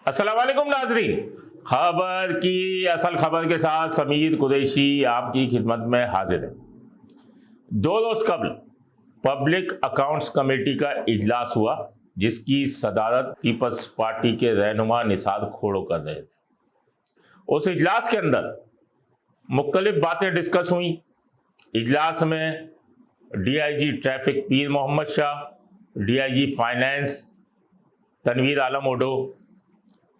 अस्सलाम वालेकुम नाज़रीन, खबर की असल खबर के साथ समीर कुरैशी आपकी खिदमत में हाजिर है। 2 रोज कबल पब्लिक अकाउंट्स कमेटी का इजलास हुआ, जिसकी सदारत पीपल्स पार्टी के रहनुमा निसार खोड़ो कर रहे थे। उस इजलास के अंदर मुख्तलिफ बातें डिस्कस हुई। इजलास में DIG ट्रैफिक पीर मोहम्मद शाह, DIG फाइनेंस तनवीर आलम ओडो,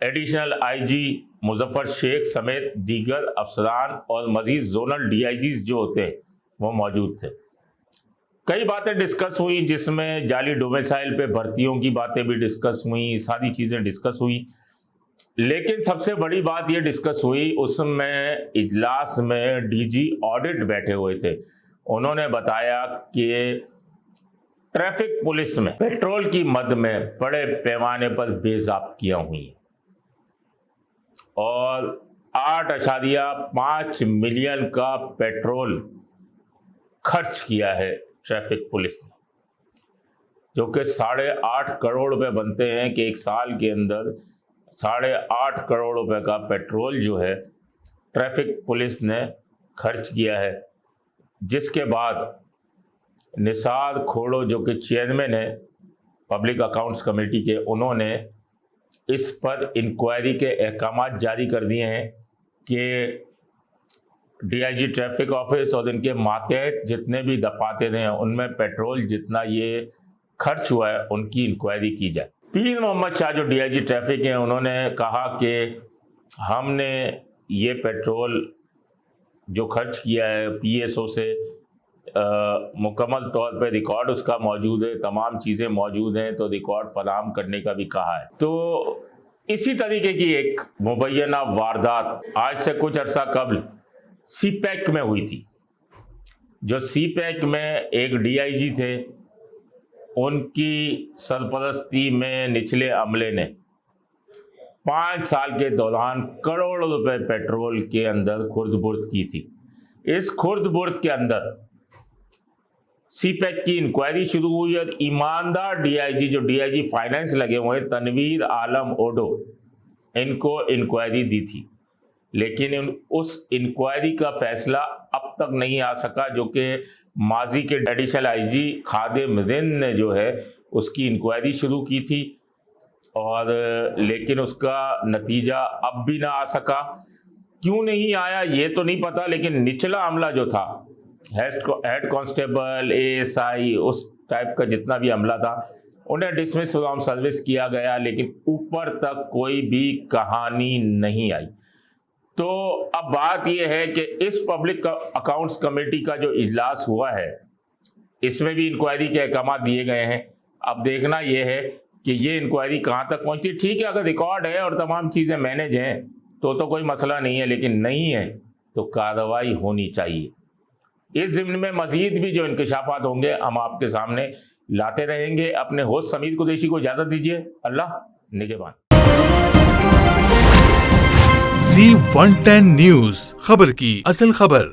एडिशनल IG मुजफ्फर शेख समेत दीगर अफसरान और मजीद जोनल DIGs जो होते हैं वो मौजूद थे। कई बातें डिस्कस हुई, जिसमें जाली डोमिसाइल पे भर्तियों की बातें भी डिस्कस हुई, सारी चीज़ें डिस्कस हुई। लेकिन सबसे बड़ी बात ये डिस्कस हुई, उसमें इजलास में DG ऑडिट बैठे हुए थे। उन्होंने बताया कि ट्रैफिक पुलिस में पेट्रोल की मद में बड़े पैमाने पर बेज़ाब्तियां हुई और 8.5 मिलियन का पेट्रोल खर्च किया है ट्रैफिक पुलिस ने, जो कि 8.5 करोड़ रुपए बनते हैं कि एक साल के अंदर 8.5 करोड़ रुपए का पेट्रोल जो है ट्रैफिक पुलिस ने खर्च किया है। जिसके बाद निसार खोड़ो जो कि चेयरमैन है पब्लिक अकाउंट्स कमेटी के, उन्होंने इस पर इंक्वायरी के अहकाम जारी कर दिए हैं कि DIG ट्रैफिक ऑफिस और इनके मातहत जितने भी दफातर हैं उनमें पेट्रोल जितना ये खर्च हुआ है उनकी इंक्वायरी की जाए। पीर मोहम्मद शाह जो DIG ट्रैफिक हैं, उन्होंने कहा कि हमने ये पेट्रोल जो खर्च किया है PSO से मुकम्मल तौर पे रिकॉर्ड उसका मौजूद है, तमाम चीज़ें मौजूद हैं, तो रिकॉर्ड फराहम करने का भी कहा है। तो इसी तरीके की एक मुबैना वारदात आज से कुछ अरसा कबल CPEC में हुई थी। जो CPEC में एक DIG थे, उनकी सरपरस्ती में निचले अमले ने 5 साल के दौरान करोड़ों रुपए पेट्रोल के अंदर खुर्द-बुर्द की थी। इस खुर्द-बुर्द के अंदर CPEC की इंक्वायरी शुरू हुई और ईमानदार DIG जो DIG फाइनेंस लगे हुए हैं तनवीर आलम ओडो, इनको इंक्वायरी दी थी। लेकिन उस इंक्वायरी का फैसला अब तक नहीं आ सका, जो कि माजी के एडिशनल IG खादिम रिंद ने जो है उसकी इंक्वायरी शुरू की थी और लेकिन उसका नतीजा अब भी ना आ सका। क्यों नहीं आया ये तो नहीं पता, लेकिन निचला अमला जो था, हेड कांस्टेबल, ASI, उस टाइप का जितना भी अमला था, उन्हें डिसमिस फ्रॉम सर्विस किया गया, लेकिन ऊपर तक कोई भी कहानी नहीं आई। तो अब बात यह है कि इस पब्लिक अकाउंट्स कमेटी का जो इजलास हुआ है, इसमें भी इंक्वायरी के अहकाम दिए गए हैं। अब देखना यह है कि ये इंक्वायरी कहाँ तक पहुँची। ठीक है, अगर रिकॉर्ड है और तमाम चीज़ें मैनेज हैं तो कोई मसला नहीं है, लेकिन नहीं है तो कार्रवाई होनी चाहिए। इस ज़िम्न में मज़ीद भी जो इंकशाफात होंगे हम आपके सामने लाते रहेंगे। अपने होस्ट समीर कुरैशी को इजाज़त दीजिए। अल्लाह निगहबान। Z110 न्यूज़, खबर की असल खबर।